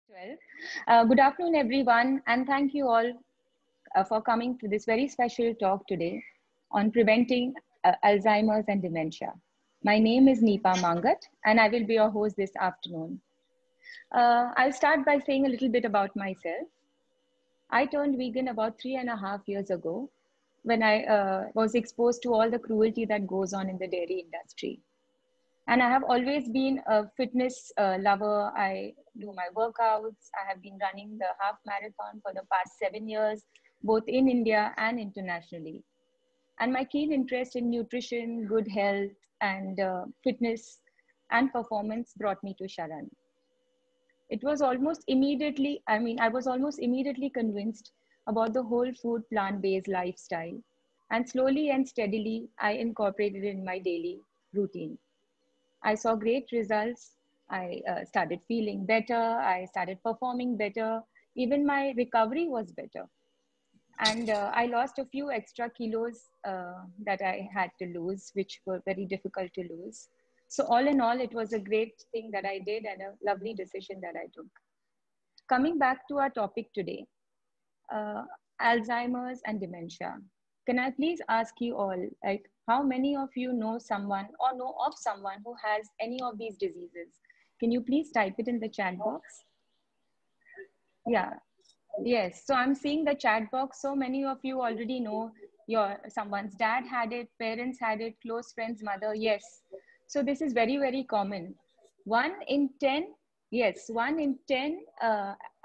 12. Good afternoon, everyone, and thank you all for coming to this very special talk today on preventing Alzheimer's and dementia. My name is Neepa Mangat, and I will be your host this afternoon. I'll start by saying a little bit about myself. I turned vegan about 3.5 years ago when I was exposed to all the cruelty that goes on in the dairy industry. And I have always been a fitness lover. I do my workouts. I have been running the half marathon for the past 7 years, both in India and internationally. And my keen interest in nutrition, good health, and fitness and performance brought me to SHARAN. It was almost immediately, I was almost immediately convinced about the whole food plant-based lifestyle. And slowly and steadily, I incorporated it in my daily routine. I saw great results. I started feeling better. I started performing better. Even my recovery was better. And I lost a few extra kilos that I had to lose, which were very difficult to lose. So all in all, it was a great thing that I did and a lovely decision that I took. Coming back to our topic today, uh, Alzheimer's and dementia. Can I please ask you all, like, how many of you know someone or know of someone who has any of these diseases? Can you please type it in the chat box? Yeah, yes. So I'm seeing the chat box. So many of you already know your someone's dad had it, parents had it, close friends, mother. Yes. So this is very, very common. One in 10, yes, one in 10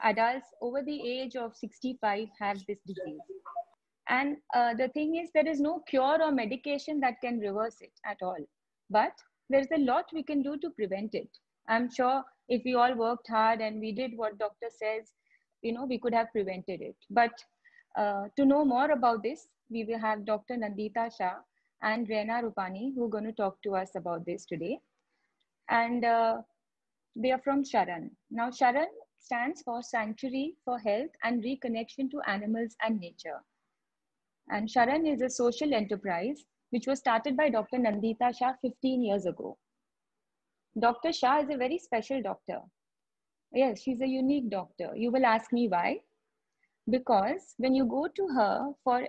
adults over the age of 65 have this disease. And the thing is, there is no cure or medication that can reverse it at all. But there's a lot we can do to prevent it. I'm sure if we all worked hard and we did what doctor says, we could have prevented it. But to know more about this, we will have Dr. Nandita Shah and Reena Rupani who are going to talk to us about this today. And they are from SHARAN. Now, SHARAN stands for Sanctuary for Health and Reconnection to Animals and Nature. And SHARAN is a social enterprise which was started by Dr. Nandita Shah 15 years ago. Dr. Shah is a very special doctor. Yes, she's a unique doctor. You will ask me why? Because when you go to her for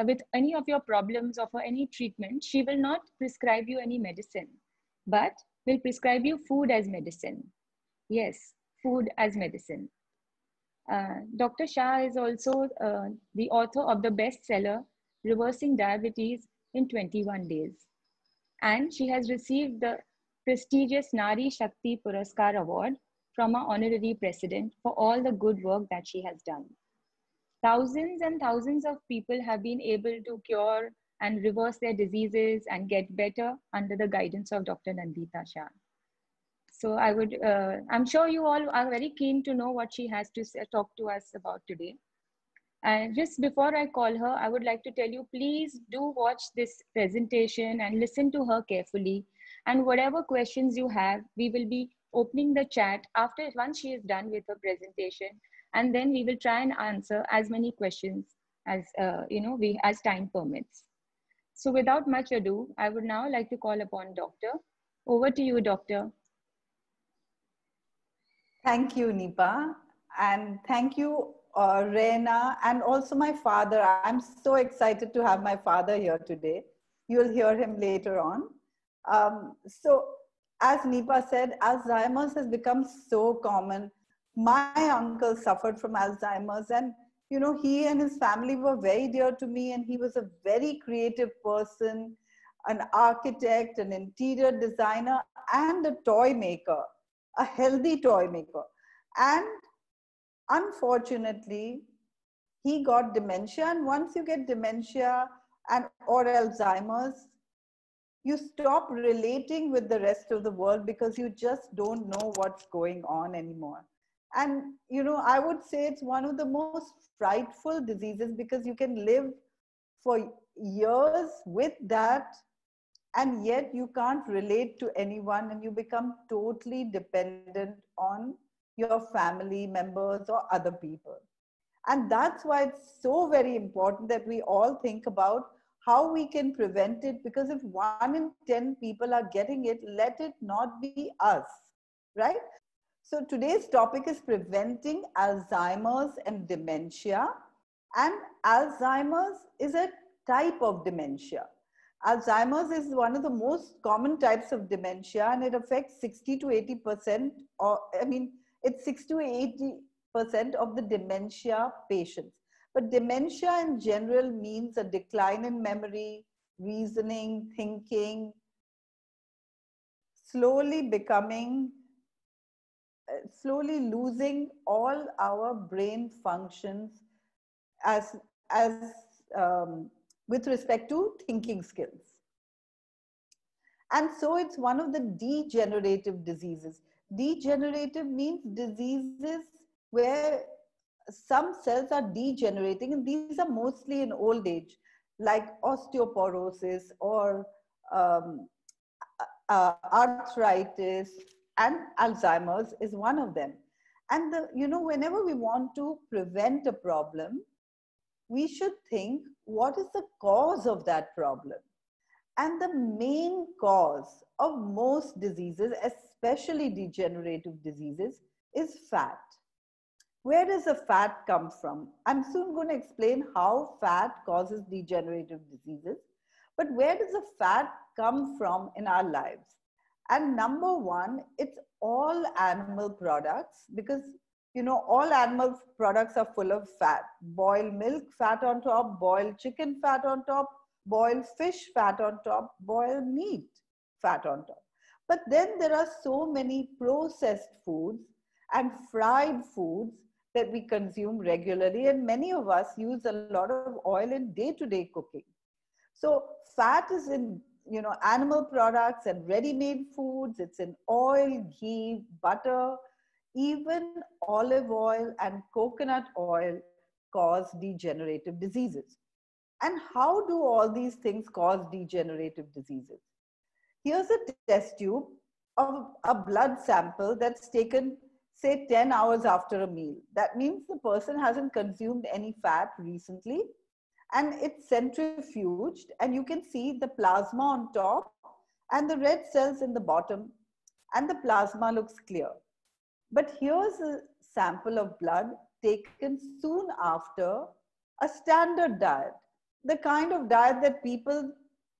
with any of your problems or for any treatment, she will not prescribe you any medicine, but will prescribe you food as medicine. Yes, food as medicine. Dr. Shah is also the author of the bestseller, Reversing Diabetes in 21 Days. And she has received the prestigious Nari Shakti Puraskar Award from our honorary president for all the good work that she has done. Thousands and thousands of people have been able to cure and reverse their diseases and get better under the guidance of Dr. Nandita Shah. So I'm sure you all are very keen to know what she has to talk to us about today. And just before I call her, I would like to tell you, please do watch this presentation and listen to her carefully. And whatever questions you have, we will be opening the chat once she is done with her presentation. And then we will try and answer as many questions as, as time permits. So without much ado, I would now like to call upon Doctor. Over to you, Doctor. Thank you, Neepa. And thank you, Reena, and also my father. I'm so excited to have my father here today. You'll hear him later on. So as Neepa said, Alzheimer's has become so common. My uncle suffered from Alzheimer's, and he and his family were very dear to me, and he was a very creative person, an architect, an interior designer, and a toy maker, a healthy toy maker. And unfortunately, he got dementia. And once you get dementia or Alzheimer's, you stop relating with the rest of the world because you just don't know what's going on anymore. And, I would say it's one of the most frightful diseases because you can live for years with that, and yet you can't relate to anyone, and you become totally dependent on your family members or other people. And that's why it's so very important that we all think about how we can prevent it, because if 1 in 10 people are getting it, let it not be us, right? So today's topic is preventing Alzheimer's and dementia. And Alzheimer's is a type of dementia. Alzheimer's is one of the most common types of dementia, and it affects 60 to 80%, or it's 60 to 80% of the dementia patients. But dementia in general means a decline in memory, reasoning, thinking, slowly losing all our brain functions as with respect to thinking skills. And so it's one of the degenerative diseases. Degenerative means diseases where some cells are degenerating, and these are mostly in old age, like osteoporosis or arthritis, and Alzheimer's is one of them. And whenever we want to prevent a problem, we should think, what is the cause of that problem? And the main cause of most diseases, especially degenerative diseases, is fat. Where does the fat come from? I'm soon going to explain how fat causes degenerative diseases. But where does the fat come from in our lives? And number one, it's all animal products, because all animal products are full of fat. Boiled milk, fat on top; boiled chicken, fat on top; boiled fish, fat on top; boiled meat, fat on top. But then there are so many processed foods and fried foods that we consume regularly, and many of us use a lot of oil in day-to-day cooking. So fat is in animal products and ready-made foods. It's in oil, ghee, butter. Even olive oil and coconut oil cause degenerative diseases. And how do all these things cause degenerative diseases? Here's a test tube of a blood sample that's taken, say, 10 hours after a meal. That means the person hasn't consumed any fat recently, and it's centrifuged, and you can see the plasma on top and the red cells in the bottom, and the plasma looks clear. But here's a sample of blood taken soon after a standard diet, the kind of diet that people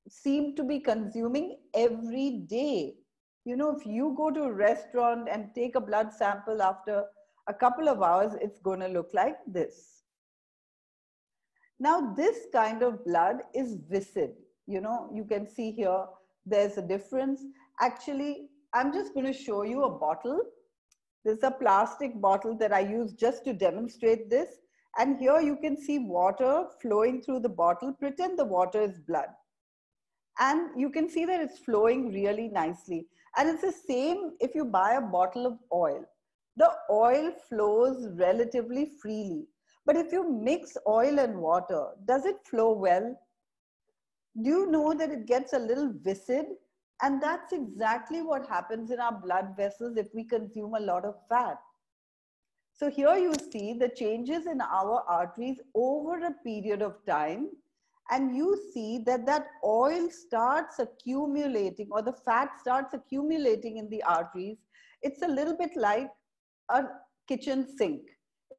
seem to be consuming every day. If you go to a restaurant and take a blood sample after a couple of hours, it's going to look like this. Now, this kind of blood is viscid. You can see here, there's a difference. Actually, I'm just going to show you a bottle. This is a plastic bottle that I use just to demonstrate this. And here you can see water flowing through the bottle. Pretend the water is blood. And you can see that it's flowing really nicely. And it's the same if you buy a bottle of oil. The oil flows relatively freely. But if you mix oil and water, does it flow well? Do you know that it gets a little viscid? And that's exactly what happens in our blood vessels if we consume a lot of fat. So here you see the changes in our arteries over a period of time. And you see that that oil starts accumulating, or the fat starts accumulating in the arteries. It's a little bit like a kitchen sink.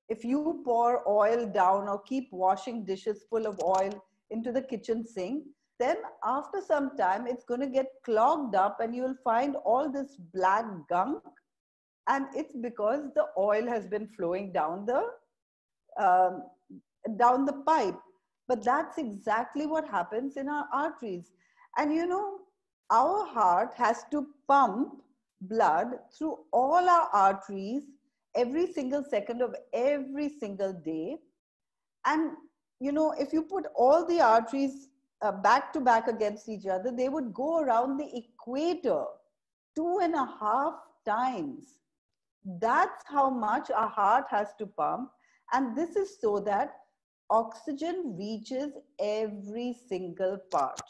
If you pour oil down or keep washing dishes full of oil into the kitchen sink, then after some time, it's going to get clogged up and you'll find all this black gunk. And it's because the oil has been flowing down the pipe. But that's exactly what happens in our arteries. And our heart has to pump blood through all our arteries every single second of every single day. And if you put all the arteries back to back against each other, they would go around the equator 2.5 times. That's how much our heart has to pump. And this is so that oxygen reaches every single part.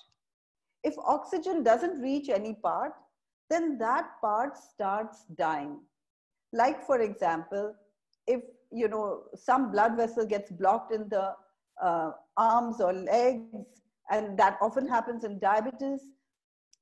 If oxygen doesn't reach any part, then that part starts dying. Like, for example, if some blood vessel gets blocked in the arms or legs, and that often happens in diabetes,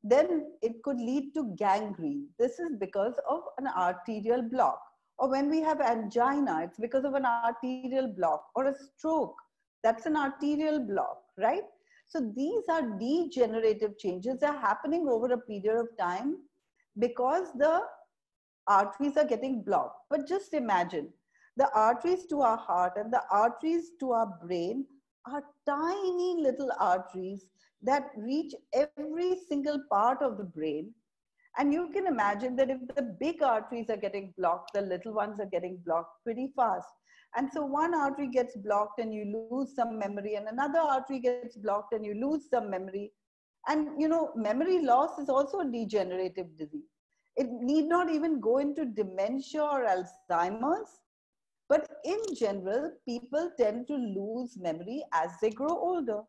then it could lead to gangrene. This is because of an arterial block. Or when we have angina, it's because of an arterial block, or a stroke. That's an arterial block, right? So these are degenerative changes that are happening over a period of time because the arteries are getting blocked. But just imagine, the arteries to our heart and the arteries to our brain are tiny little arteries that reach every single part of the brain. And you can imagine that if the big arteries are getting blocked, the little ones are getting blocked pretty fast. And so one artery gets blocked and you lose some memory, and another artery gets blocked and you lose some memory. And you know, memory loss is also a degenerative disease. It need not even go into dementia or Alzheimer's, but in general, people tend to lose memory as they grow older.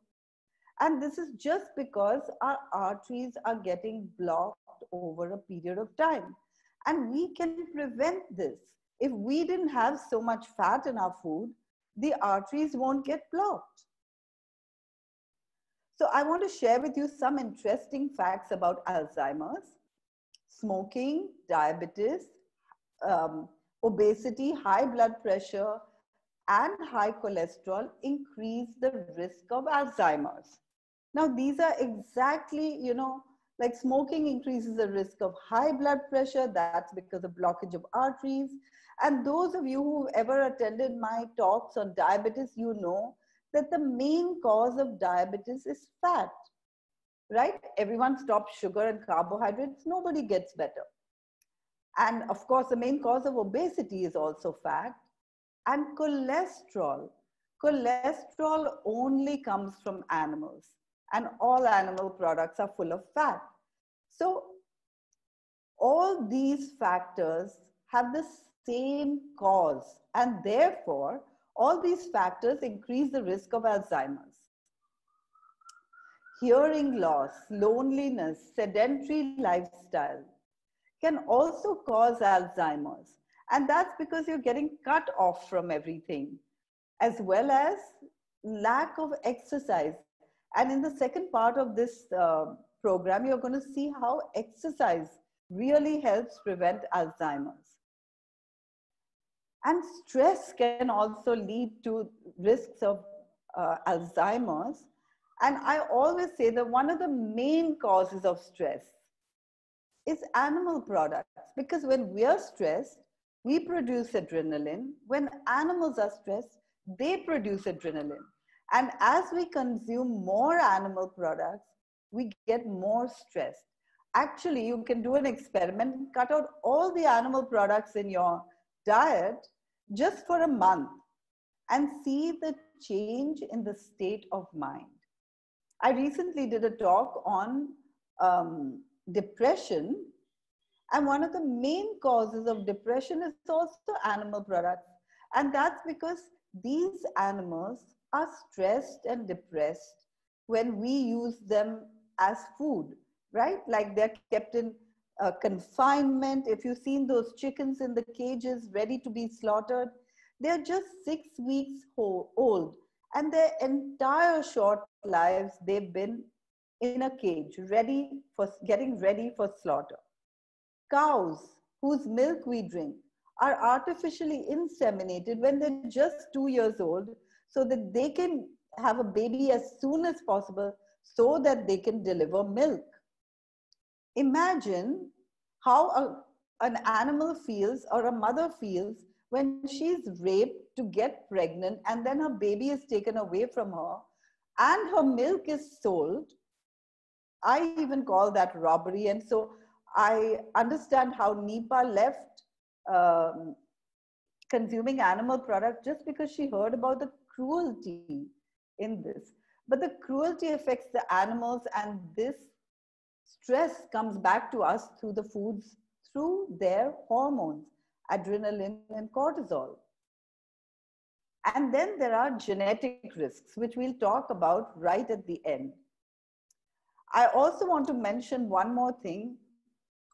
And this is just because our arteries are getting blocked over a period of time. And we can prevent this. If we didn't have so much fat in our food, the arteries won't get blocked. So I want to share with you some interesting facts about Alzheimer's. Smoking, diabetes, obesity, high blood pressure, and high cholesterol increase the risk of Alzheimer's. Now, these are exactly, you know, like smoking increases the risk of high blood pressure. That's because of blockage of arteries. And those of you who've ever attended my talks on diabetes, you know that the main cause of diabetes is fat, right? Everyone stops sugar and carbohydrates, nobody gets better. And of course, the main cause of obesity is also fat. And cholesterol. Cholesterol only comes from animals, and all animal products are full of fat. So all these factors have the same cause, and therefore all these factors increase the risk of Alzheimer's. Hearing loss, loneliness, sedentary lifestyle can also cause Alzheimer's. And that's because you're getting cut off from everything, as well as lack of exercise. And in the second part of this program, you're going to see how exercise really helps prevent Alzheimer's. And stress can also lead to risks of Alzheimer's. And I always say that one of the main causes of stress is animal products, because when we are stressed, we produce adrenaline. When animals are stressed, they produce adrenaline. And as we consume more animal products, we get more stressed. Actually, you can do an experiment and cut out all the animal products in your diet just for a month and see the change in the state of mind. I recently did a talk on depression, and one of the main causes of depression is also animal products. And that's because these animals are stressed and depressed when we use them as food, right? Like they're kept in confinement. If you've seen those chickens in the cages ready to be slaughtered, they're just 6 weeks old. And their entire short lives, they've been in a cage, getting ready for slaughter. Cows whose milk we drink are artificially inseminated when they're just 2 years old so that they can have a baby as soon as possible so that they can deliver milk. Imagine how an animal feels or a mother feels when she's raped to get pregnant and then her baby is taken away from her and her milk is sold. I even call that robbery. And so I understand how Nipa left consuming animal products just because she heard about the cruelty in this. But the cruelty affects the animals, and this stress comes back to us through the foods, through their hormones, adrenaline and cortisol. And then there are genetic risks, which we'll talk about right at the end. I also want to mention one more thing,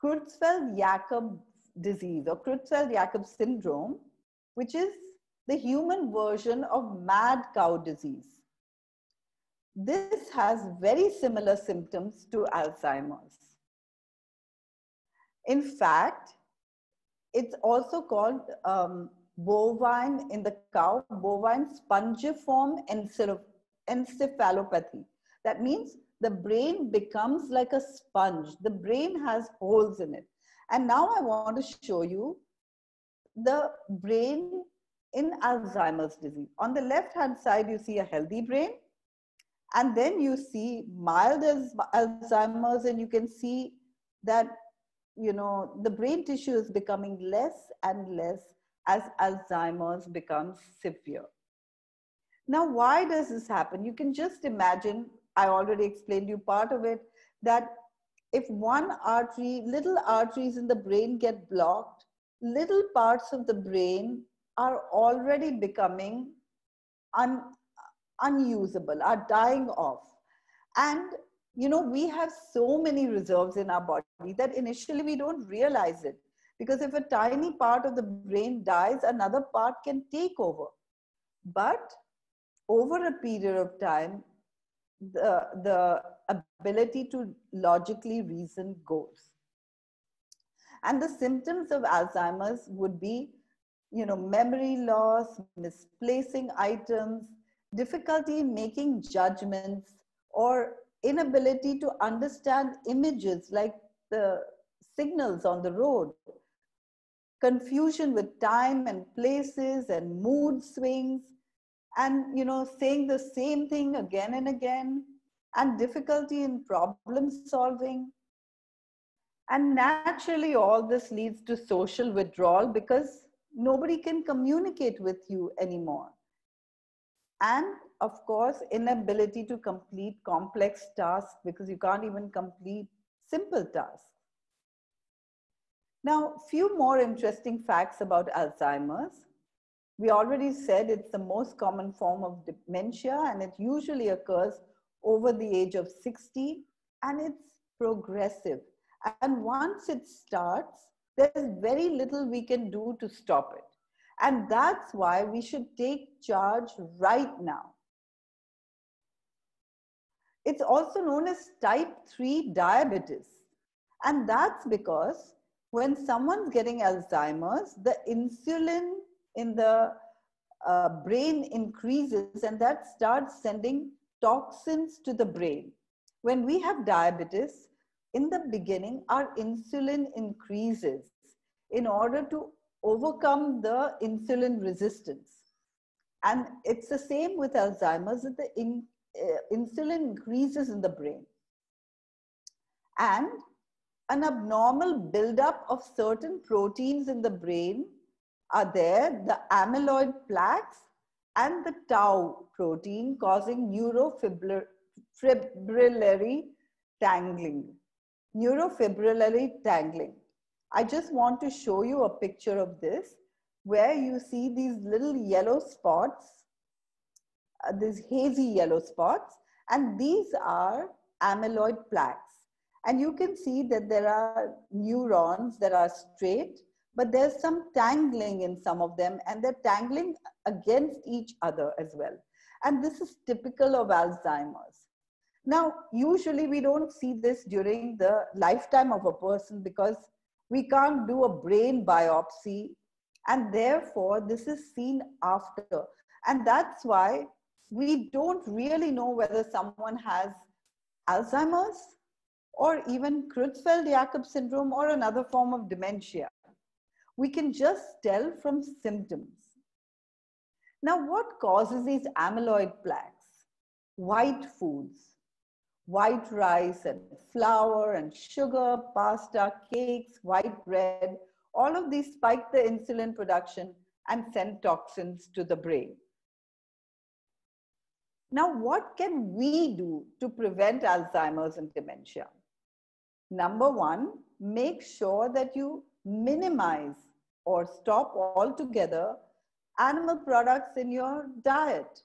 Creutzfeldt-Jakob disease or Creutzfeldt-Jakob syndrome, which is the human version of mad cow disease. This has very similar symptoms to Alzheimer's. In fact, it's also called bovine in the cow, bovine spongiform encephalopathy. That means the brain becomes like a sponge. The brain has holes in it. And now I want to show you the brain in Alzheimer's disease. On the left-hand side, you see a healthy brain. And then you see mild Alzheimer's, and you can see that, the brain tissue is becoming less and less as Alzheimer's becomes severe. Now, why does this happen? You can just imagine, I already explained you part of it, that if one artery, little arteries in the brain get blocked, little parts of the brain are already becoming unusable, are dying off. And we have so many reserves in our body that initially we don't realize it. Because if a tiny part of the brain dies, another part can take over. But over a period of time, the ability to logically reason goes. And the symptoms of Alzheimer's would be, memory loss, misplacing items, difficulty in making judgments, or inability to understand images like the signals on the road, confusion with time and places and mood swings, and saying the same thing again and again, and difficulty in problem solving. And naturally all this leads to social withdrawal because nobody can communicate with you anymore. And of course, inability to complete complex tasks because you can't even complete simple tasks. Now, few more interesting facts about Alzheimer's. We already said it's the most common form of dementia, and it usually occurs over the age of 60, and it's progressive. And once it starts, there's very little we can do to stop it. And that's why we should take charge right now. It's also known as type 3 diabetes. And that's because when someone's getting Alzheimer's, the insulin in the brain increases, and that starts sending toxins to the brain. When we have diabetes, in the beginning, our insulin increases in order to overcome the insulin resistance. And it's the same with Alzheimer's, that the insulin increases in the brain. And an abnormal buildup of certain proteins in the brain are there, the amyloid plaques and the tau protein, causing neurofibrillary tangling. Neurofibrillary tangling. I just want to show you a picture of this, where you see these little yellow spots, these hazy yellow spots, and these are amyloid plaques. And you can see that there are neurons that are straight, but there's some tangling in some of them, and they're tangling against each other as well. And this is typical of Alzheimer's. Now, usually we don't see this during the lifetime of a person because we can't do a brain biopsy, and therefore this is seen after. And that's why we don't really know whether someone has Alzheimer's or even Creutzfeldt-Jakob syndrome or another form of dementia. We can just tell from symptoms. Now, what causes these amyloid plaques? White foods, white rice and flour and sugar, pasta, cakes, white bread, all of these spike the insulin production and send toxins to the brain. Now, what can we do to prevent Alzheimer's and dementia? Number one, make sure that you minimize or stop altogether animal products in your diet.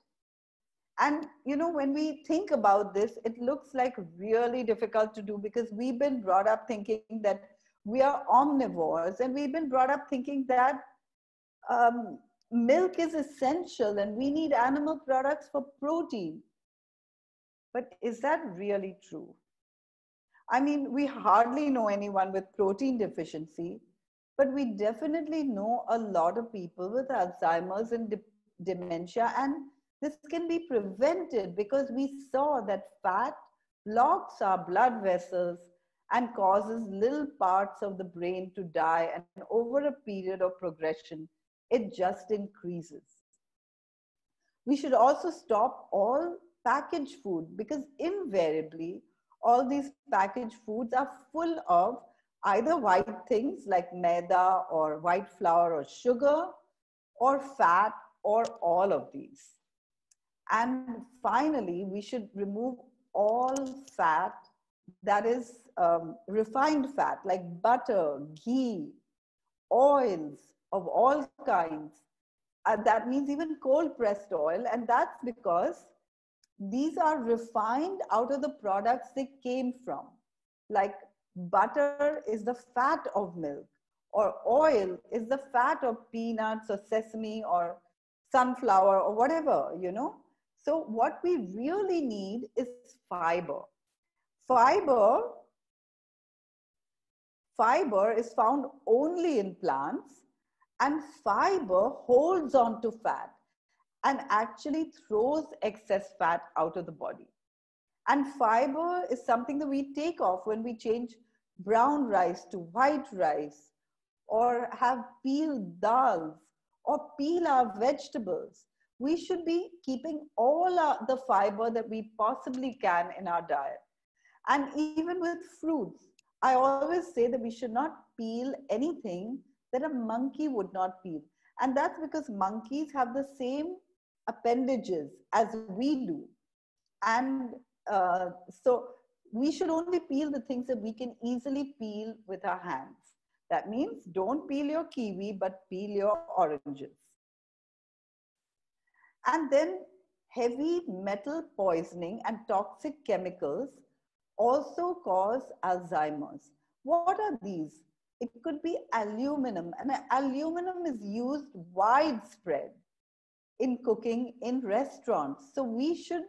And when we think about this, it looks like really difficult to do because we've been brought up thinking that we are omnivores, and we've been brought up thinking that milk is essential and we need animal products for protein. But is that really true? I mean, we hardly know anyone with protein deficiency, but we definitely know a lot of people with Alzheimer's and dementia. And this can be prevented because we saw that fat blocks our blood vessels and causes little parts of the brain to die. And over a period of progression, it just increases. We should also stop all packaged food because invariably all these packaged foods are full of either white things like maida or white flour or sugar or fat or all of these. And finally, we should remove all fat that is refined fat like butter, ghee, oils of all kinds. That means even cold pressed oil. And that's because these are refined out of the products they came from. Like butter is the fat of milk, or oil is the fat of peanuts or sesame or sunflower or whatever, you know. So what we really need is fiber. Fiber, fiber is found only in plants, and fiber holds on to fat and actually throws excess fat out of the body. And fiber is something that we take off when we change brown rice to white rice, or have peeled dals, or peel our vegetables. We should be keeping all the fiber that we possibly can in our diet. And even with fruits, I always say that we should not peel anything that a monkey would not peel. And that's because monkeys have the same appendages as we do. And so we should only peel the things that we can easily peel with our hands. That means don't peel your kiwi, but peel your oranges. And then heavy metal poisoning and toxic chemicals also cause Alzheimer's. What are these? It could be aluminum, and aluminum is used widespread in cooking in restaurants. So we should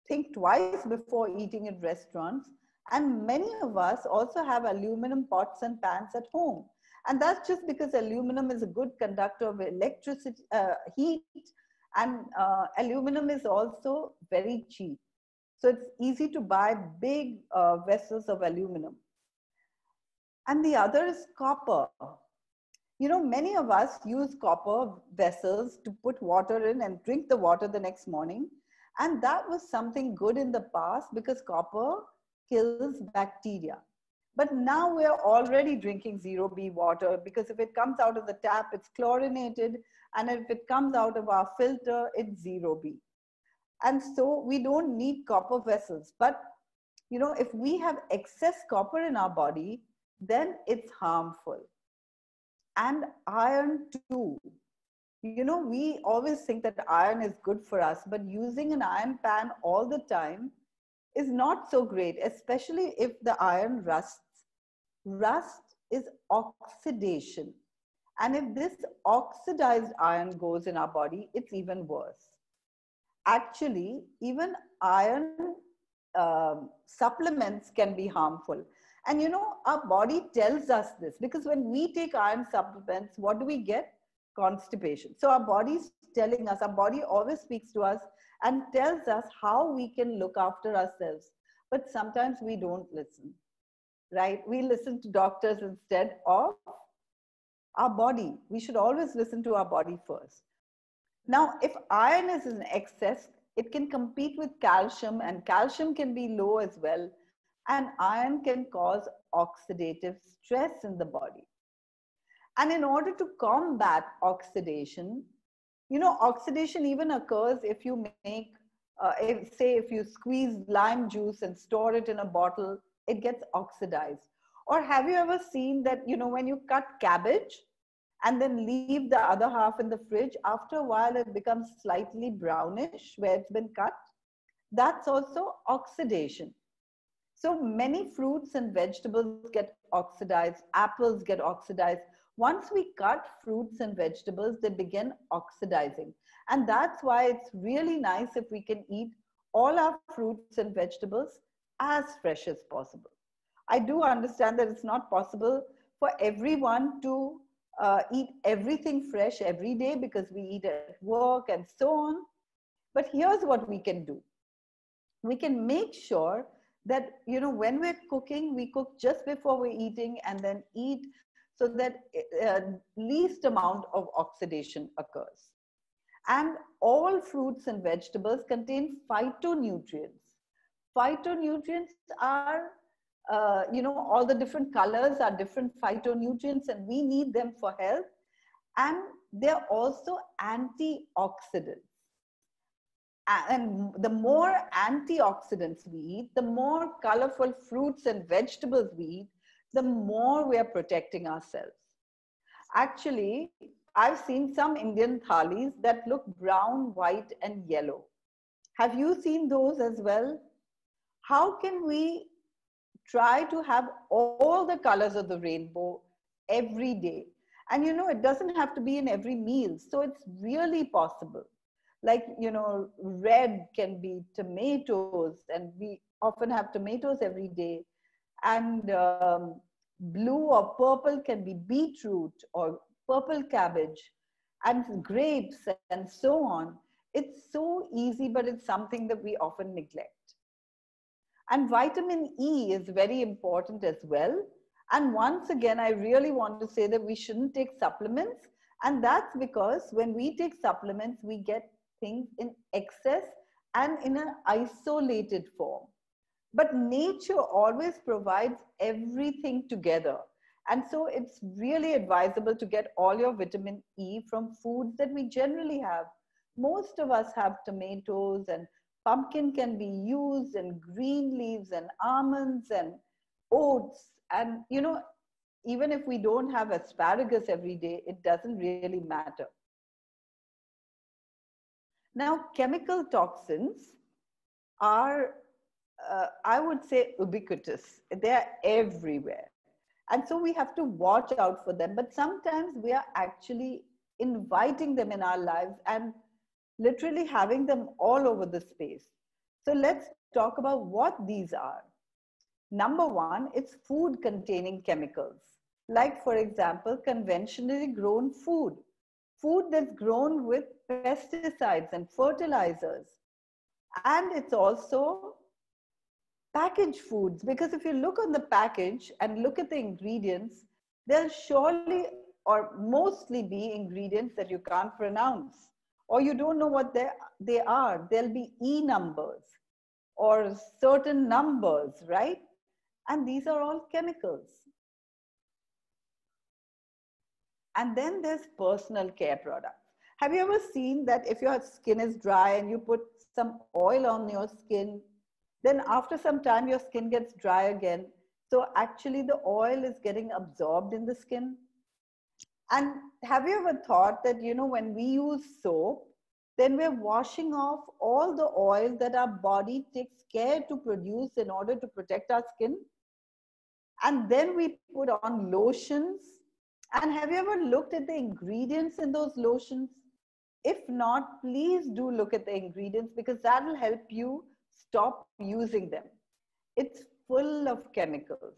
think twice before eating in restaurants. And many of us also have aluminum pots and pans at home. And that's just because aluminum is a good conductor of electricity, heat, and aluminum is also very cheap. So it's easy to buy big vessels of aluminum. And the other is copper. You know, many of us use copper vessels to put water in and drink the water the next morning. And that was something good in the past because copper kills bacteria. But now we're already drinking 0B water because if it comes out of the tap, it's chlorinated. And if it comes out of our filter, it's 0B. And so we don't need copper vessels. But, you know, if we have excess copper in our body, then it's harmful. And iron too. You know, we always think that iron is good for us, but using an iron pan all the time is not so great, especially if the iron rusts. Rust is oxidation. And if this oxidized iron goes in our body, it's even worse. Actually, even iron supplements can be harmful. And you know, our body tells us this because when we take iron supplements, what do we get? Constipation. So our body's telling us, our body always speaks to us and tells us how we can look after ourselves. But sometimes we don't listen, right? We listen to doctors instead of our body. We should always listen to our body first. Now, if iron is in excess, it can compete with calcium, and calcium can be low as well. And iron can cause oxidative stress in the body. And in order to combat oxidation, you know, oxidation even occurs if you make, if you squeeze lime juice and store it in a bottle, it gets oxidized. Or have you ever seen that, you know, when you cut cabbage and then leave the other half in the fridge, after a while it becomes slightly brownish where it's been cut? That's also oxidation. So many fruits and vegetables get oxidized, apples get oxidized. Once we cut fruits and vegetables, they begin oxidizing. And that's why it's really nice if we can eat all our fruits and vegetables as fresh as possible. I do understand that it's not possible for everyone to eat everything fresh every day because we eat at work and so on. But here's what we can do. We can make sure that, when we're cooking, we cook just before we're eating and then eat so that least amount of oxidation occurs. And all fruits and vegetables contain phytonutrients. Phytonutrients are, all the different colors are different phytonutrients, and we need them for health. And they're also antioxidants. And the more antioxidants we eat, the more colorful fruits and vegetables we eat, the more we are protecting ourselves. Actually, I've seen some Indian thalis that look brown, white, and yellow. Have you seen those as well? How can we try to have all the colors of the rainbow every day? And it doesn't have to be in every meal. So it's really possible. Like, red can be tomatoes, and we often have tomatoes every day. And blue or purple can be beetroot or purple cabbage, and grapes, and so on. It's so easy, but it's something that we often neglect. And vitamin E is very important as well. And once again, I really want to say that we shouldn't take supplements. And that's because when we take supplements, we get things in excess and in an isolated form. But nature always provides everything together. And so it's really advisable to get all your vitamin E from foods that we generally have. Most of us have tomatoes, and pumpkin can be used, and green leaves, and almonds, and oats. And, even if we don't have asparagus every day, it doesn't really matter. Now, chemical toxins are, I would say, ubiquitous. They're everywhere. And so we have to watch out for them. But sometimes we are actually inviting them in our lives and literally having them all over the space. So let's talk about what these are. Number one, it's food containing chemicals. Like, for example, conventionally grown food. Food that's grown with pesticides and fertilizers. And it's also packaged foods, because if you look on the package and look at the ingredients, there'll surely or mostly be ingredients that you can't pronounce, or you don't know what they are. There'll be E numbers or certain numbers, right? And these are all chemicals. And then there's personal care products. Have you ever seen that if your skin is dry and you put some oil on your skin, then after some time your skin gets dry again? So actually the oil is getting absorbed in the skin. And have you ever thought that, when we use soap, then we're washing off all the oil that our body takes care to produce in order to protect our skin? And then we put on lotions. And have you ever looked at the ingredients in those lotions? If not, please do look at the ingredients, because that will help you stop using them. It's full of chemicals.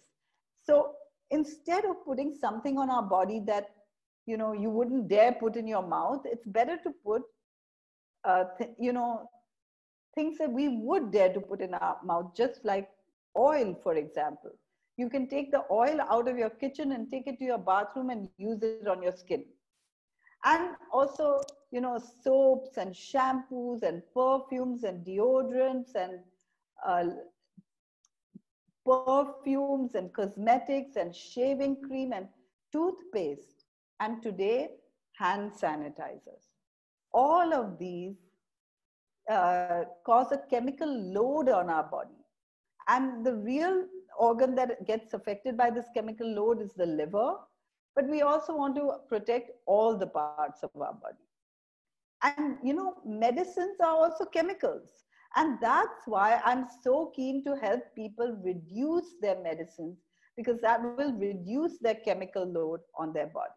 So instead of putting something on our body that, you wouldn't dare put in your mouth, it's better to put, things that we would dare to put in our mouth, just like oil, for example. You can take the oil out of your kitchen and take it to your bathroom and use it on your skin. And also, soaps and shampoos and perfumes and deodorants and perfumes and cosmetics and shaving cream and toothpaste, and today, hand sanitizers. All of these cause a chemical load on our body. And the real organ that gets affected by this chemical load is the liver. But we also want to protect all the parts of our body. And, medicines are also chemicals. And that's why I'm so keen to help people reduce their medicines, because that will reduce their chemical load on their body.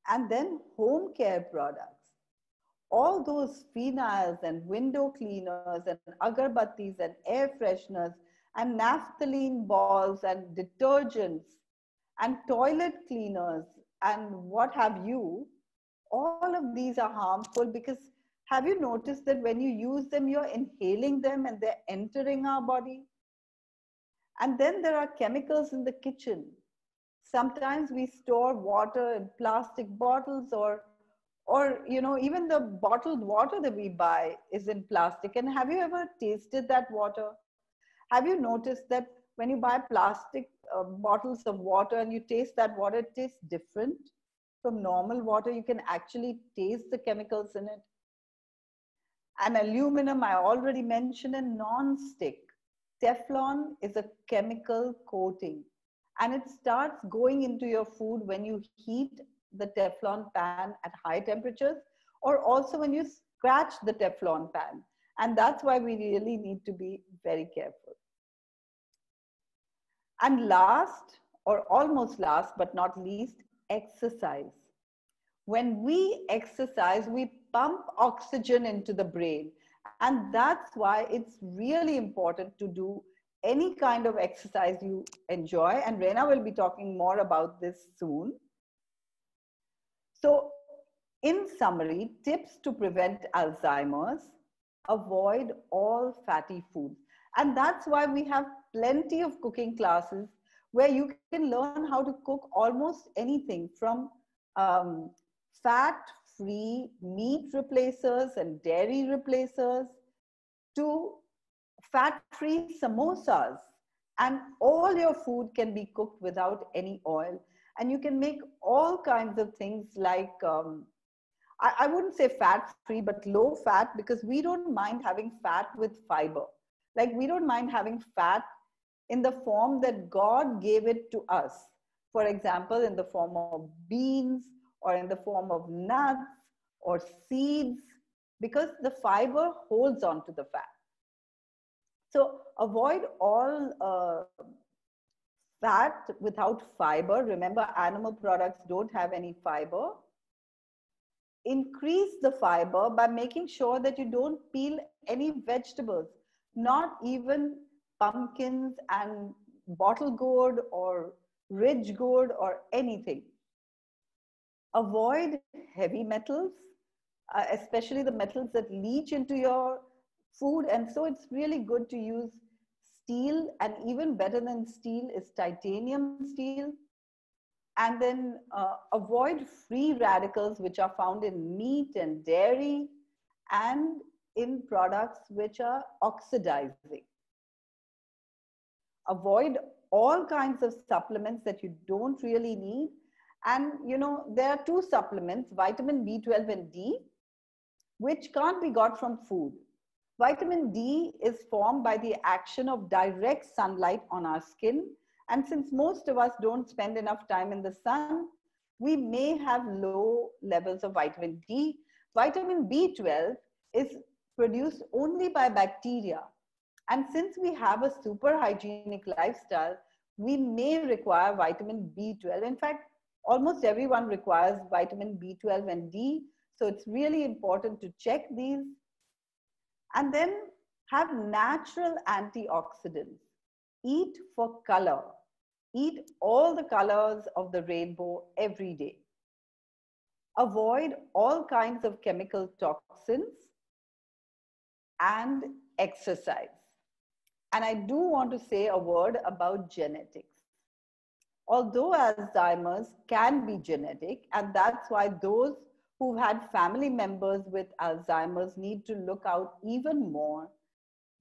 And then home care products. All those phenols and window cleaners and agarbattis and air fresheners and naphthalene balls and detergents and toilet cleaners and what have you, all of these are harmful because have you noticed that when you use them, you're inhaling them and they're entering our body? And then there are chemicals in the kitchen. Sometimes we store water in plastic bottles or even the bottled water that we buy is in plastic. And have you ever tasted that water? Have you noticed that when you buy plastic bottles of water and you taste that water, it tastes different from normal water? You can actually taste the chemicals in it. And aluminum, I already mentioned, and non-stick. Teflon is a chemical coating and it starts going into your food when you heat the Teflon pan at high temperatures or also when you scratch the Teflon pan. And that's why we really need to be very careful. And last, or almost last but not least, exercise. When we exercise, we pump oxygen into the brain. And that's why it's really important to do any kind of exercise you enjoy. And Reena will be talking more about this soon. So, in summary, tips to prevent Alzheimer's: avoid all fatty foods. And that's why we have plenty of cooking classes where you can learn how to cook almost anything from fat-free meat replacers and dairy replacers to fat-free samosas. And all your food can be cooked without any oil. And you can make all kinds of things like, I wouldn't say fat-free, but low fat, because we don't mind having fat with fiber. Like we don't mind having fat in the form that God gave it to us. For example, in the form of beans or in the form of nuts or seeds, because the fiber holds on to the fat. So avoid all fat without fiber. Remember, animal products don't have any fiber. Increase the fiber by making sure that you don't peel any vegetables, not even pumpkins and bottle gourd or ridge gourd or anything. Avoid heavy metals, especially the metals that leach into your food. And so it's really good to use steel, and even better than steel is titanium steel. And then avoid free radicals, which are found in meat and dairy and in products which are oxidizing. Avoid all kinds of supplements that you don't really need. And there are two supplements, vitamin B12 and D, which can't be got from food. Vitamin D is formed by the action of direct sunlight on our skin. And since most of us don't spend enough time in the sun, we may have low levels of vitamin D. Vitamin B12 is produced only by bacteria. And since we have a super hygienic lifestyle, we may require vitamin B12. In fact, almost everyone requires vitamin B12 and D. So it's really important to check these. And then have natural antioxidants. Eat for color. Eat all the colors of the rainbow every day. Avoid all kinds of chemical toxins and exercise. And I do want to say a word about genetics. Although Alzheimer's can be genetic, and that's why those who've had family members with Alzheimer's need to look out even more.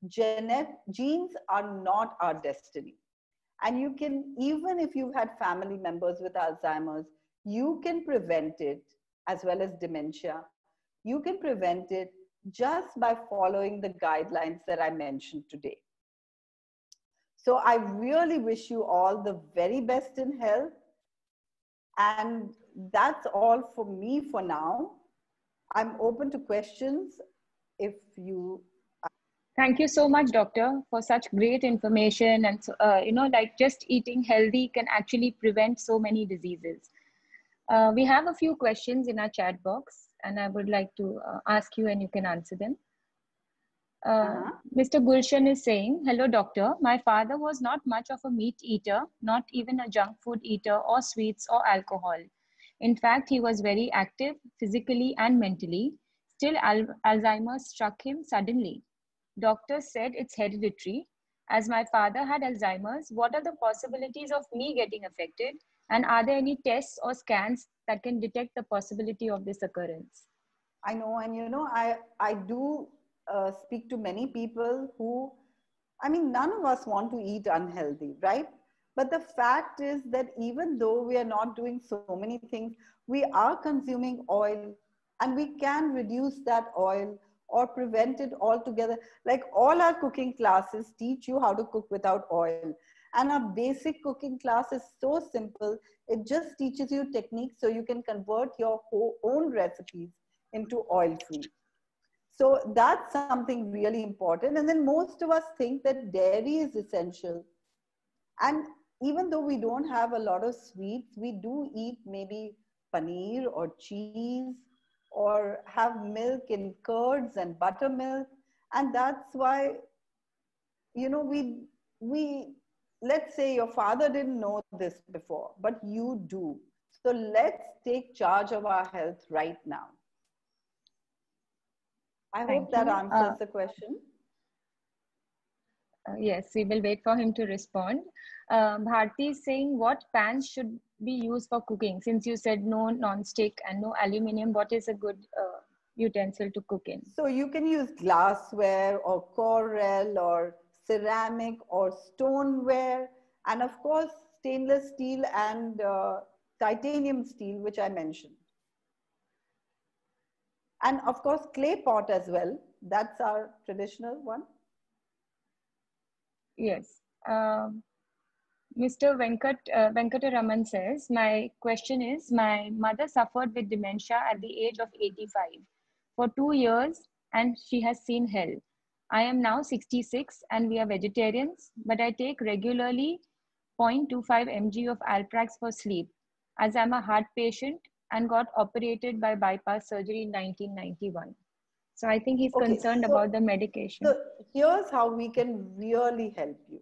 Genes are not our destiny. And you can, even if you've had family members with Alzheimer's, you can prevent it, as well as dementia. You can prevent it just by following the guidelines that I mentioned today. So I really wish you all the very best in health. And that's all for me for now. I'm open to questions if you. Thank you so much, doctor, for such great information. And, like just eating healthy can actually prevent so many diseases. We have a few questions in our chat box, and I would like to ask you and you can answer them. Uh, Uh-huh. Mr. Gulshan is saying, hello, doctor. My father was not much of a meat eater, not even a junk food eater or sweets or alcohol. In fact, he was very active physically and mentally. Still, Alzheimer's struck him suddenly. Doctors said it's hereditary. As my father had Alzheimer's, what are the possibilities of me getting affected? And are there any tests or scans that can detect the possibility of this occurrence? I know, and I do speak to many people who, I mean, none of us want to eat unhealthy, right? But the fact is that even though we are not doing so many things, we are consuming oil, and we can reduce that oil or prevent it altogether. Like all our cooking classes teach you how to cook without oil. And our basic cooking class is so simple. It just teaches you techniques so you can convert your own recipes into oil free. So that's something really important. And then most of us think that dairy is essential. And even though we don't have a lot of sweets, we do eat maybe paneer or cheese or have milk in curds and buttermilk. And that's why, we let's say your father didn't know this before, but you do. So let's take charge of our health right now. I hope Thank that you. answers the question. Yes, we will wait for him to respond. Bharti is saying, what pans should be used for cooking? Since you said no non-stick and no aluminium, what is a good utensil to cook in? So you can use glassware or coral or ceramic or stoneware, and of course stainless steel and titanium steel, which I mentioned. And of course clay pot as well. That's our traditional one. Yes. Mr. Venkataraman says, my question is, my mother suffered with dementia at the age of 85 for 2 years and she has seen hell. I am now 66 and we are vegetarians, but I take regularly 0.25 mg of Alprax for sleep as I'm a heart patient and got operated by bypass surgery in 1991. So I think he's Okay, concerned about the so medication. here's how we can really help you.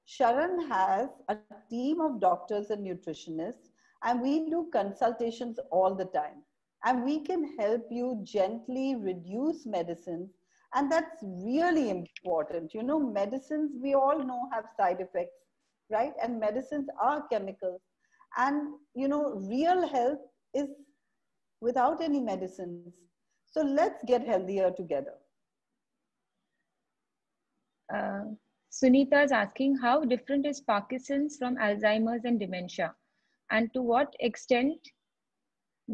Sharan has a team of doctors and nutritionists, and we do consultations all the time. And we can help you gently reduce medicines. And that's really important. Medicines, we all know, have side effects, right? And medicines are chemicals. And, real health is without any medicines. So let's get healthier together. Uh, Sunita is asking, how different is Parkinson's from Alzheimer's and dementia? And to what extent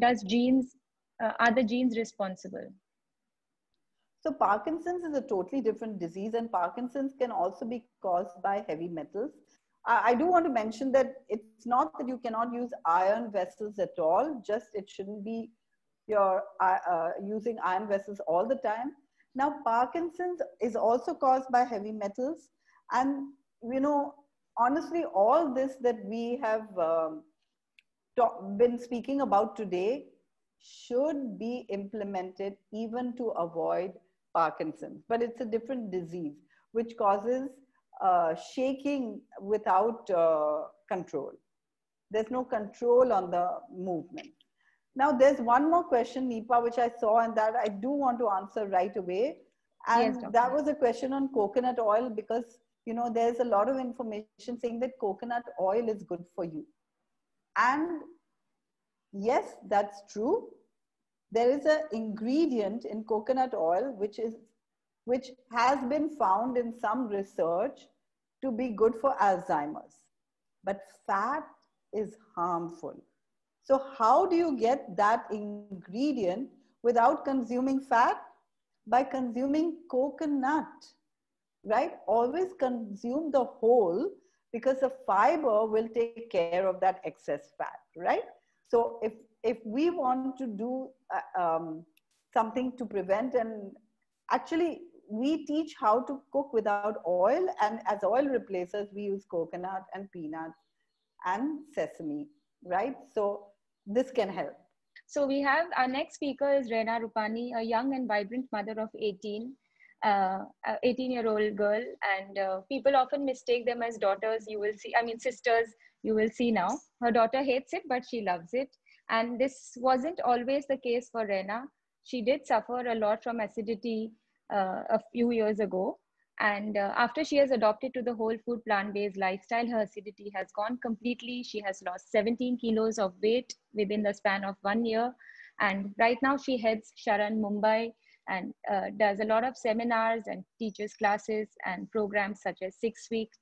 are the genes responsible? So Parkinson's is a totally different disease, and Parkinson's can also be caused by heavy metals. I do want to mention that it's not that you cannot use iron vessels at all, just it shouldn't be you're using iron vessels all the time. Now, Parkinson's is also caused by heavy metals. And, you know, honestly, all this that we have been speaking about today should be implemented even to avoid Parkinson's. But it's a different disease which causes shaking without control. There's no control on the movement. Now, there's one more question, Nipa, which I saw, and that I do want to answer right away. Yes, And that doctor. was a question on coconut oil because, there's a lot of information saying that coconut oil is good for you. And yes, that's true. There is an ingredient in coconut oil which has been found in some research to be good for Alzheimer's. But fat is harmful. So how do you get that ingredient without consuming fat? By consuming coconut, right? Always consume the whole because the fiber will take care of that excess fat, right? So if we want to do something to prevent, and actually we teach how to cook without oil, and as oil replacers we use coconut and peanuts and sesame, right? So this can help. So we have our next speaker is Reena Rupani, a young and vibrant mother of 18. a 18-year-old girl, and people often mistake them as daughters. You will see, I mean, sisters, you will see now. Her daughter hates it, but she loves it. And this wasn't always the case for Rena. She did suffer a lot from acidity a few years ago. And after she has adopted to the whole food plant-based lifestyle, her acidity has gone completely. She has lost 17 kilos of weight within the span of 1 year. And right now she heads SHARAN Mumbai and does a lot of seminars and teaches classes and programs such as 6 weeks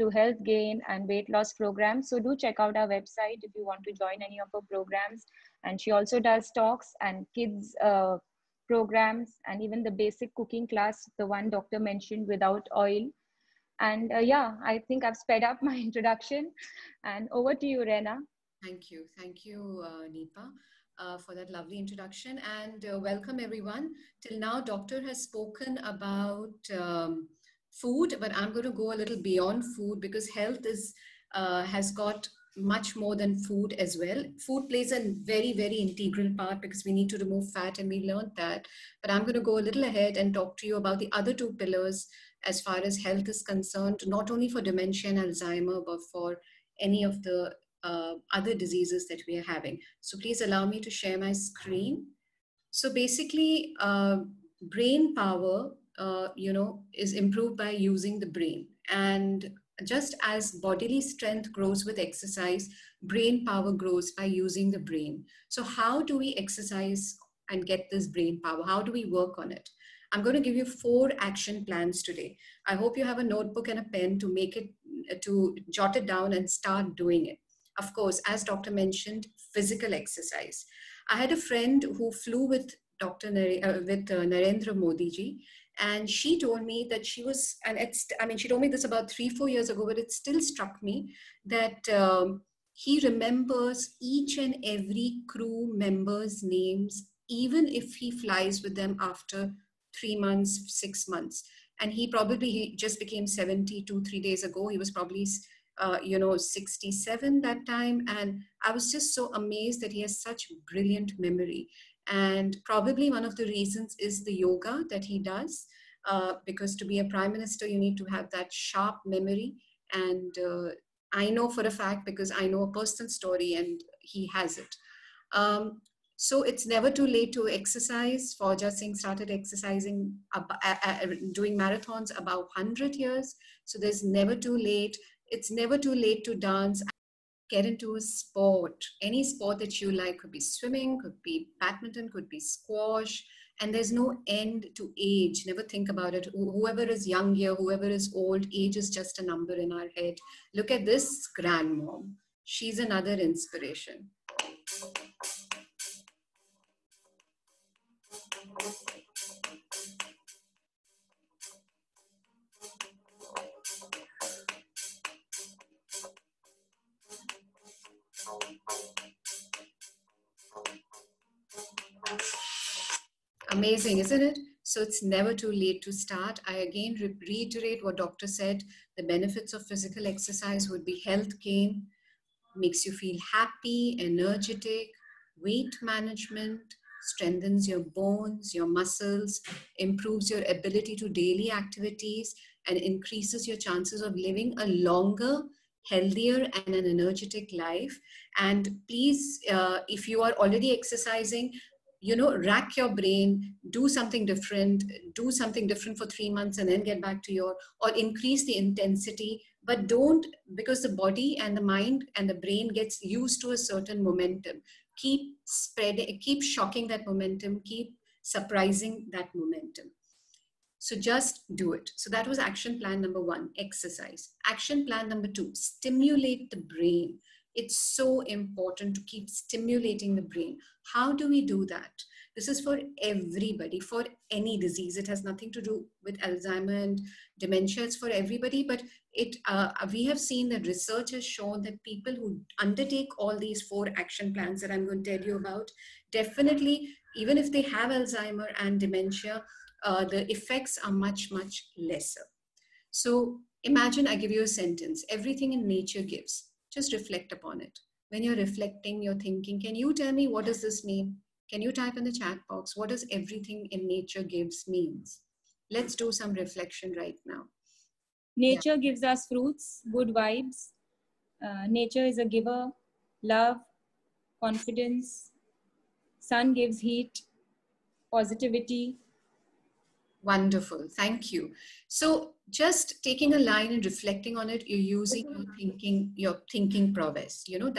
to health gain and weight loss programs. So do check out our website if you want to join any of our programs. And she also does talks and kids programs and even the basic cooking class, the one doctor mentioned, without oil. And yeah, I think I've sped up my introduction. And over to you, Rena. Thank you. Thank you, Neepa, for that lovely introduction. And welcome, everyone. Till now, Doctor has spoken about food, but I'm going to go a little beyond food because health has got much more than food as well. Food plays a very, very integral part because we need to remove fat, and we learned that. But I'm going to go a little ahead and talk to you about the other two pillars as far as health is concerned, not only for dementia and Alzheimer, but for any of the other diseases that we are having. So please allow me to share my screen. So basically, brain power, is improved by using the brain. And just as bodily strength grows with exercise, brain power grows by using the brain. So how do we exercise and get this brain power? How do we work on it? I'm going to give you 4 action plans today. I hope you have a notebook and a pen to jot it down and start doing it. Of course, as Doctor mentioned, physical exercise. I had a friend who flew with Narendra Modi ji, and she told me that she was, she told me this about 3-4 years ago, but it still struck me that he remembers each and every crew member's names, even if he flies with them after 3 months, 6 months. And he just became 72 3 days ago. He was probably 67 that time. And I was just so amazed that he has such brilliant memory. And probably one of the reasons is the yoga that he does, because to be a prime minister, you need to have that sharp memory. And I know for a fact, because I know a personal story and he has it. So it's never too late to exercise. Fauja Singh started exercising, doing marathons about 100 years. So there's never too late. It's never too late to dance. Get into a sport. Any sport that you like. Could be swimming, could be badminton, could be squash. And there's no end to age. Never think about it. Whoever is young here, whoever is old, age is just a number in our head. Look at this grandmom. She's another inspiration. Amazing, isn't it? So it's never too late to start. I again reiterate what Doctor said. The benefits of physical exercise would be health gain, makes you feel happy, energetic, weight management, strengthens your bones, your muscles, improves your ability to daily activities, and increases your chances of living a longer, healthier, and an energetic life. And please, if you are already exercising, rack your brain, do something different for 3 months and then get back to or increase the intensity, but don't, because the body and the mind and the brain gets used to a certain momentum. Keep spreading, keep shocking that momentum, keep surprising that momentum. So just do it. So that was action plan number 1, exercise. Action plan number 2, stimulate the brain. It's so important to keep stimulating the brain. How do we do that? This is for everybody, for any disease. It has nothing to do with Alzheimer and dementia. It's for everybody, but we have seen that research has shown that people who undertake all these 4 action plans that I'm going to tell you about, definitely, even if they have Alzheimer and dementia, the effects are much, much lesser. So imagine I give you a sentence, everything in nature gives. Just reflect upon it. When you're reflecting, you're thinking, can you tell me what does this mean? Can you type in the chat box, what does everything in nature gives means? Let's do some reflection right now. Nature gives us fruits, good vibes. Nature is a giver, love, confidence. Sun gives heat, positivity. Wonderful. Thank you. So just taking a line and reflecting on it, you're using your thinking prowess. You know,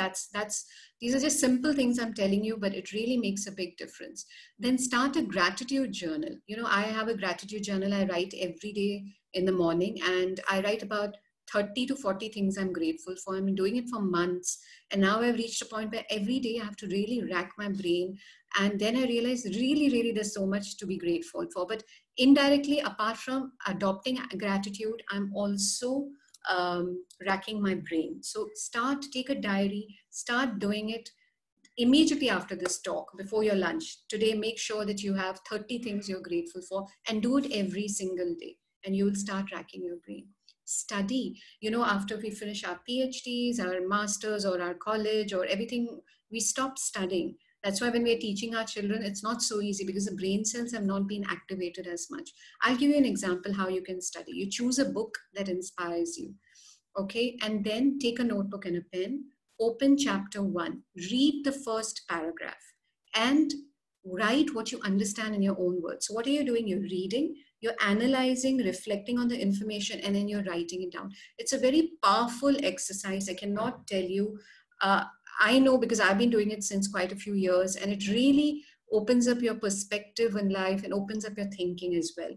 these are just simple things I'm telling you, but it really makes a big difference. Then start a gratitude journal. You know, I have a gratitude journal I write every day in the morning, and I write about 30 to 40 things I'm grateful for. I've been doing it for months, and now I've reached a point where every day I have to really rack my brain. And then I realized really there's so much to be grateful for. But indirectly, apart from adopting gratitude, I'm also racking my brain. So take a diary, start doing it immediately after this talk, before your lunch. Today, make sure that you have 30 things you're grateful for, and do it every single day. And you will start racking your brain. Study, you know, after we finish our PhDs, our masters, or our college, or everything, we stop studying. That's why when we're teaching our children, it's not so easy, because the brain cells have not been activated as much. I'll give you an example how you can study. You choose a book that inspires you, okay? And then take a notebook and a pen, open chapter 1, read the first paragraph, and write what you understand in your own words. So what are you doing? You're reading, you're analyzing, reflecting on the information, and then you're writing it down. It's a very powerful exercise. I cannot tell you. I know, because I've been doing it since quite a few years, and it really opens up your perspective in life and opens up your thinking as well.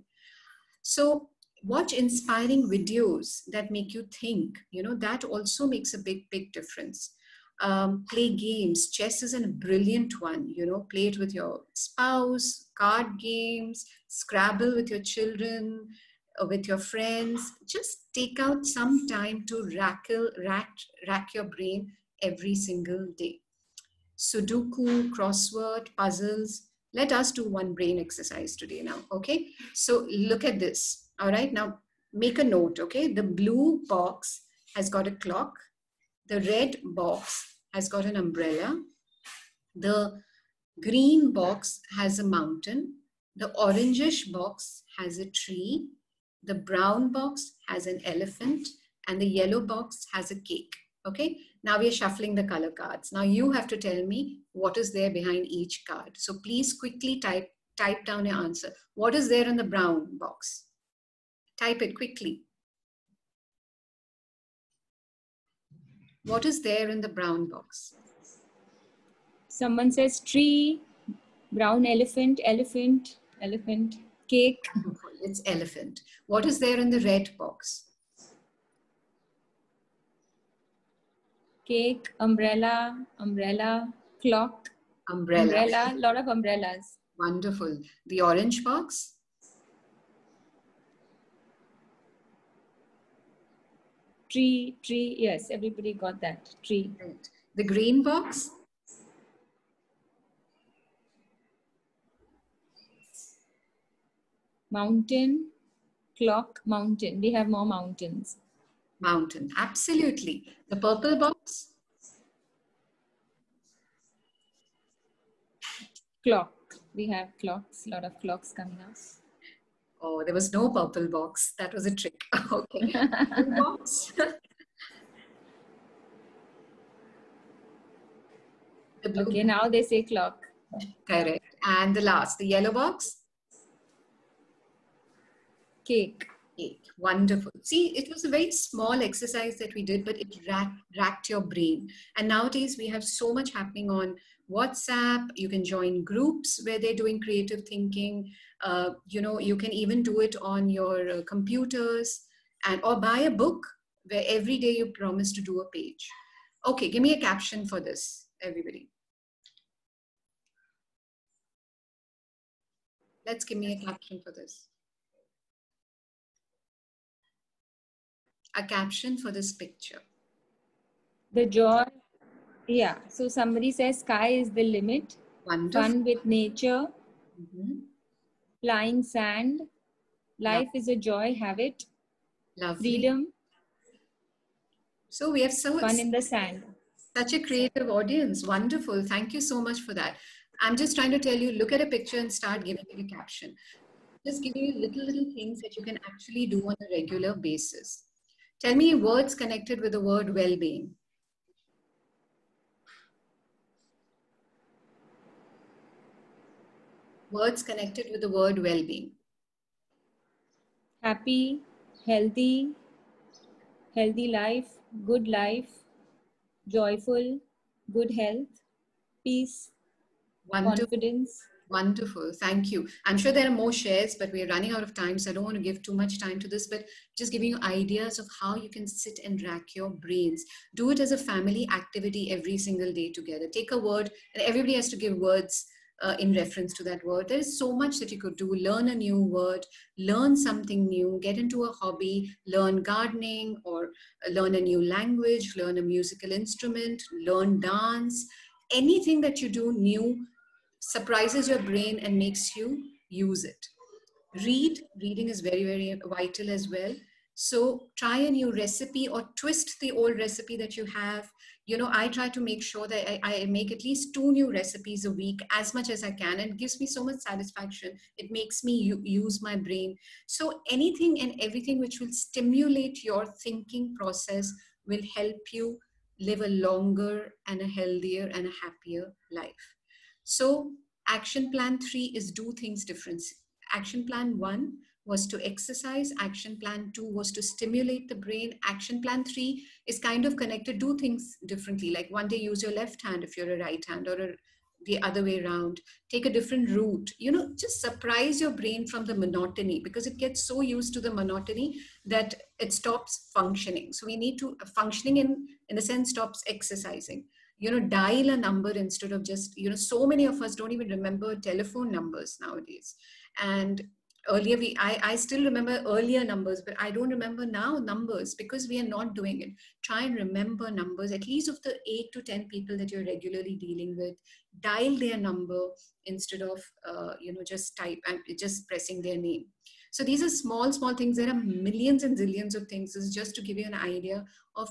So watch inspiring videos that make you think. You know, that also makes a big difference. Play games. Chess is a brilliant one. You know, play it with your spouse, card games, Scrabble with your children, with your friends. Just take out some time to rack your brain every single day. Sudoku, crossword, puzzles. Let us do one brain exercise today now, okay? So look at this, all right? Now make a note, okay? The blue box has got a clock. The red box has got an umbrella. The green box has a mountain. The orangish box has a tree. The brown box has an elephant. And the yellow box has a cake. Okay, now we are shuffling the color cards. Now you have to tell me what is there behind each card. So please quickly type down your answer. What is there in the brown box? Type it quickly. What is there in the brown box? Someone says tree, brown elephant, elephant, cake. It's elephant. What is there in the red box? Cake, umbrella, clock, umbrella, lot of umbrellas. Wonderful. The orange box? Tree, yes, everybody got that, tree. Right. The green box? Mountain, clock, mountain. We have more mountains. Mountain, absolutely. The purple box? Clock. We have clocks, a lot of clocks coming up. Oh, there was no purple box. That was a trick. Okay. Blue box? The blue okay, now they say clock. Correct. And the last, the yellow box? Cake. Cake. Wonderful. See, it was a very small exercise that we did, but it racked your brain. And nowadays we have so much happening on WhatsApp. You can join groups where they're doing creative thinking. You know, you can even do it on your computers, or buy a book where every day you promise to do a page. Okay, give me a caption for this, everybody. Let's give me a caption for this. A caption for this picture. The joy. Yeah. So somebody says sky is the limit. Wonderful. Fun with nature. Flying sand. Life is a joy. Have it. Lovely. Freedom. So we have fun in the sand. Such a creative audience. Wonderful. Thank you so much for that. I'm just trying to tell you, look at a picture and start giving it a caption. Just giving you little things that you can actually do on a regular basis. Tell me words connected with the word well-being. Words connected with the word well-being. Happy, healthy, healthy life, good life, joyful, good health, peace, Wonderful. confidence. Wonderful. Thank you. I'm sure there are more shares, but we're running out of time, so I don't want to give too much time to this, but just giving you ideas of how you can sit and rack your brains. Do it as a family activity every single day together. Take a word, and everybody has to give words in reference to that word. There's so much that you could do. Learn a new word, learn something new, get into a hobby, learn gardening, or learn a new language, learn a musical instrument, learn dance. Anything that you do new surprises your brain and makes you use it. Reading is very vital as well. So try a new recipe or twist the old recipe that you have. You know, I try to make sure that I make at least 2 new recipes a week as much as I can, and it gives me so much satisfaction. It makes me use my brain. So anything and everything which will stimulate your thinking process will help you live a longer and a healthier and a happier life. So action plan 3 is do things different. Action plan 1 was to exercise. Action plan 2 was to stimulate the brain. Action plan 3 is kind of connected, do things differently. Like one day use your left hand if you're a right hand, or the other way around. Take a different route. You know, just surprise your brain from the monotony, because it gets so used to the monotony that it stops functioning. So we need to, functioning in a sense stops exercising. You know, dial a number instead of just, you know, so many of us don't even remember telephone numbers nowadays. And earlier I still remember earlier numbers, but I don't remember now numbers because we are not doing it. Try and remember numbers, at least of the 8 to 10 people that you're regularly dealing with. Dial their number instead of, you know, just type and just pressing their name. So these are small things. There are millions and zillions of things. This is just to give you an idea of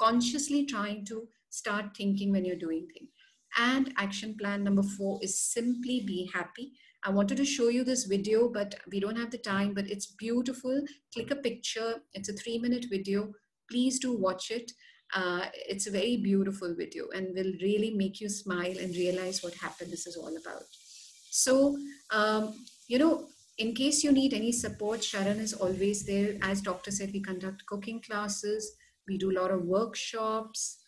consciously trying to start thinking when you're doing things. And action plan number 4 is simply be happy. I wanted to show you this video, but we don't have the time, but it's beautiful. Click a picture. It's a 3-minute video. Please do watch it. It's a very beautiful video and will really make you smile and realize what happiness is all about. So, you know, in case you need any support, SHARAN is always there. As doctor said, we conduct cooking classes. We do a lot of workshops.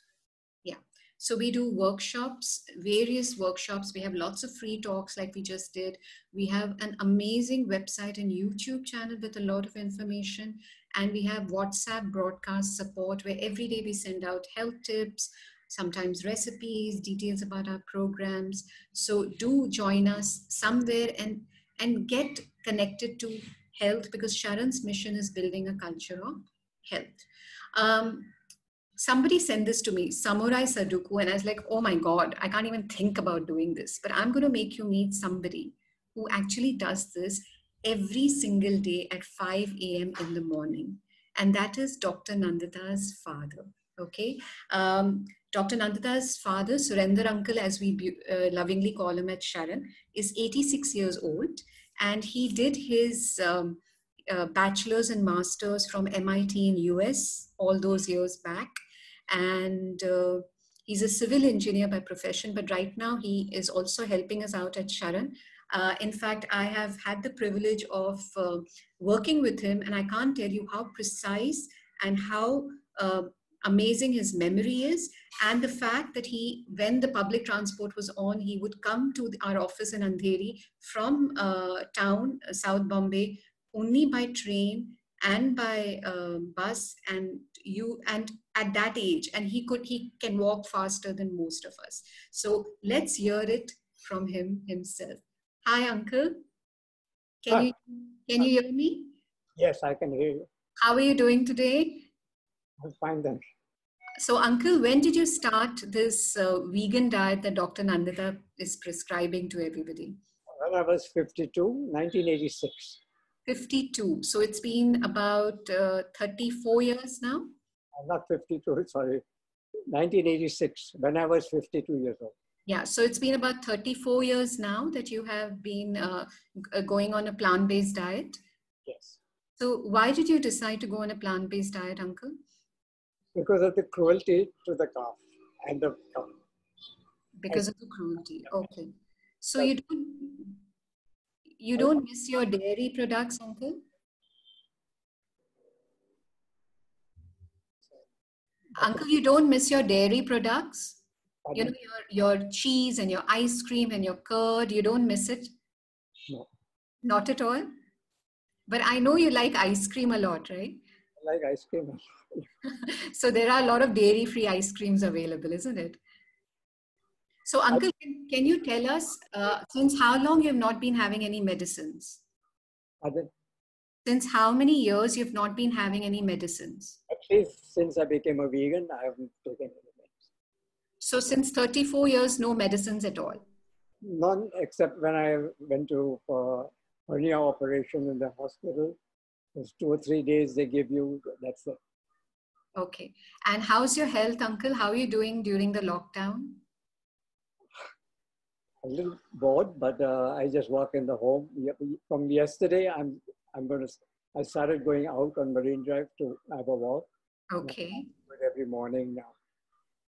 Yeah. So we do workshops, various workshops. We have lots of free talks like we just did. We have an amazing website and YouTube channel with a lot of information. And we have WhatsApp broadcast support where every day we send out health tips, sometimes recipes, details about our programs. So do join us somewhere and get connected to health, because SHARAN's mission is building a culture of health. Somebody sent this to me, Samurai Sudoku, and I was like, oh my God, I can't even think about doing this. But I'm going to make you meet somebody who actually does this every single day at 5 a.m. in the morning. And that is Dr. Nandita's father. Okay. Dr. Nandita's father, Surender Uncle, as we lovingly call him at SHARAN, is 86 years old. And he did his bachelor's and master's from MIT in US all those years back. And he's a civil engineer by profession, but right now he is also helping us out at SHARAN. In fact, I have had the privilege of working with him, and I can't tell you how precise and how amazing his memory is. And the fact that when the public transport was on, he would come to our office in Andheri from town, South Bombay, only by train and by bus, and at that age, and he can walk faster than most of us. So let's hear it from him himself. Hi, Uncle. Can you hear me? Yes, I can hear you. How are you doing today? I'm fine then. So, Uncle, when did you start this vegan diet that Dr. Nandita is prescribing to everybody? When I was 52, 1986. 52. So it's been about 34 years now? I'm not 52, sorry. 1986, when I was 52 years old. Yeah, so it's been about 34 years now that you have been going on a plant-based diet. Yes. So why did you decide to go on a plant-based diet, Uncle? Because of the cruelty to the calf and the cow. Because of the cruelty. Okay. So But you don't miss your dairy products, Uncle? Uncle, you don't miss your dairy products? You know, pardon? your cheese and your ice cream and your curd, you don't miss it? No, Not at all? But I know you like ice cream a lot, right? I like ice cream. So there are a lot of dairy-free ice creams available, isn't it? So, Uncle, can you tell us since how long you've not been having any medicines? Pardon? Since how many years you've not been having any medicines? At least since I became a vegan, I haven't taken any medicine. So since 34 years, no medicines at all? None except when I went to hernia operation in the hospital. There's 2 or 3 days they give you, that's it. Okay. And how's your health, Uncle? How are you doing during the lockdown? A little bored, but I just work in the home. From yesterday, I started going out on Marine Drive to have a walk. Okay. I do it every morning now.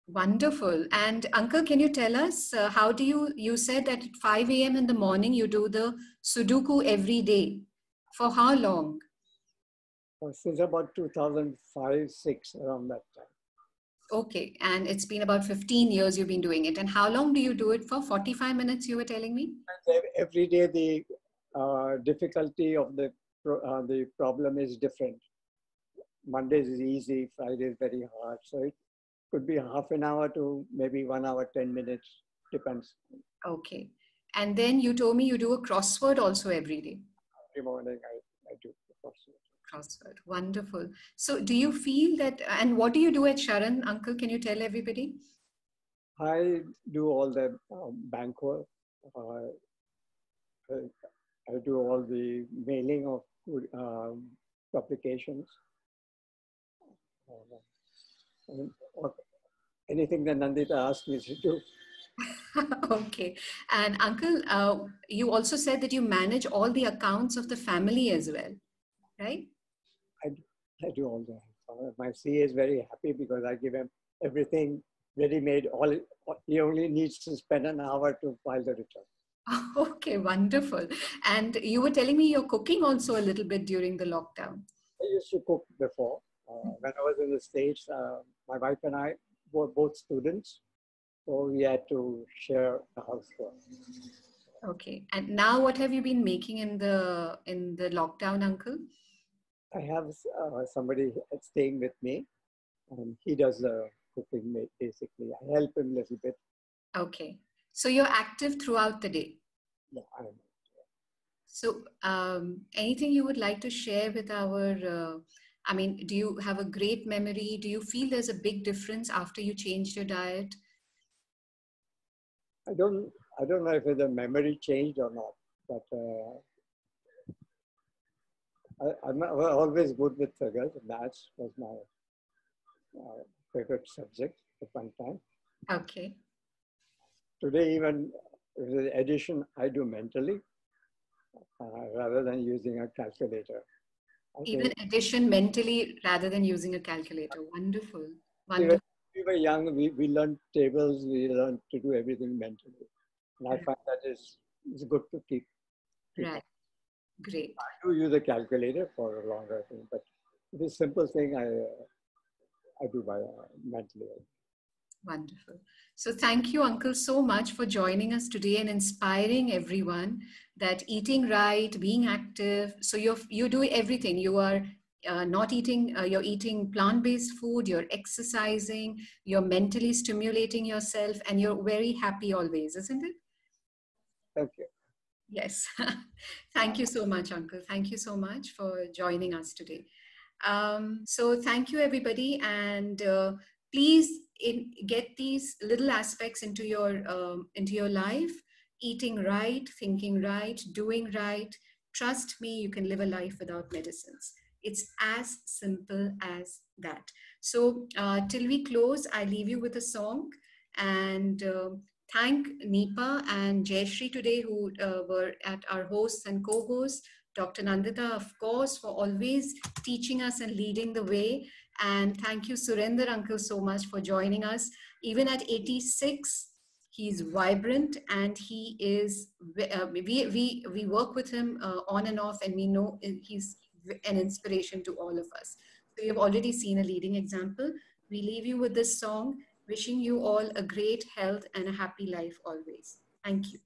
Wonderful. And Uncle, can you tell us how do you said that at 5 a.m. in the morning you do the Sudoku every day. For how long? Since about 2005, 6, around that time. Okay. And it's been about 15 years you've been doing it. And how long do you do it for? 45 minutes, you were telling me? Every day the difficulty of the problem is different. Mondays is easy, Friday is very hard. So it could be half an hour to maybe 1 hour, 10 minutes, depends. Okay. And then you told me you do a crossword also every day. Every morning I do the crossword. Crossword. Wonderful. So do you feel that, and what do you do at SHARAN, Uncle? Can you tell everybody? I do all the bank work. I do all the mailing of publications. Or anything that Nandita asked me to do. Okay. And Uncle, you also said that you manage all the accounts of the family as well, right? I do all that. My CA is very happy because I give him everything ready-made. He only needs to spend an hour to file the return. Okay, wonderful. And you were telling me you're cooking also a little bit during the lockdown. I used to cook before. When I was in the States, my wife and I were both students, so we had to share the house work. Okay. And now what have you been making in the lockdown, Uncle? I have somebody staying with me, and he does the cooking basically. I help him a little bit. Okay. So you're active throughout the day. Yeah, I am. So anything you would like to share with our, I mean, do you have a great memory? Do you feel there's a big difference after you changed your diet? I don't know if the memory changed or not, but I'm always good with figures. Maths was my favorite subject at one time. Okay. Today, even with addition, I do mentally rather than using a calculator. Even addition mentally rather than using a calculator. Wonderful. When we were young, we learned tables, we learned to do everything mentally. And I find that is good to keep. Right. Great. I do use a calculator for a longer thing, but this simple thing I do by mentally. Wonderful. So thank you, Uncle, so much for joining us today and inspiring everyone that eating right, being active. So you do everything. You are not eating, you're eating plant-based food, you're exercising, you're mentally stimulating yourself, and you're very happy always, isn't it? Thank you. Yes. Thank you so much, Uncle. Thank you so much for joining us today. So thank you, everybody. And please get these little aspects into your life: eating right, thinking right, doing right. Trust me, you can live a life without medicines. It's as simple as that. So till we close, I leave you with a song. And thank Nipa and Jayashree today, who were at our hosts and co-hosts. Dr. Nandita, of course, for always teaching us and leading the way. And thank you, Surinder Uncle, so much for joining us. Even at 86, he's vibrant, and he is, we work with him on and off, and we know he's an inspiration to all of us. So you've already seen a leading example. We leave you with this song, wishing you all a great health and a happy life always. Thank you.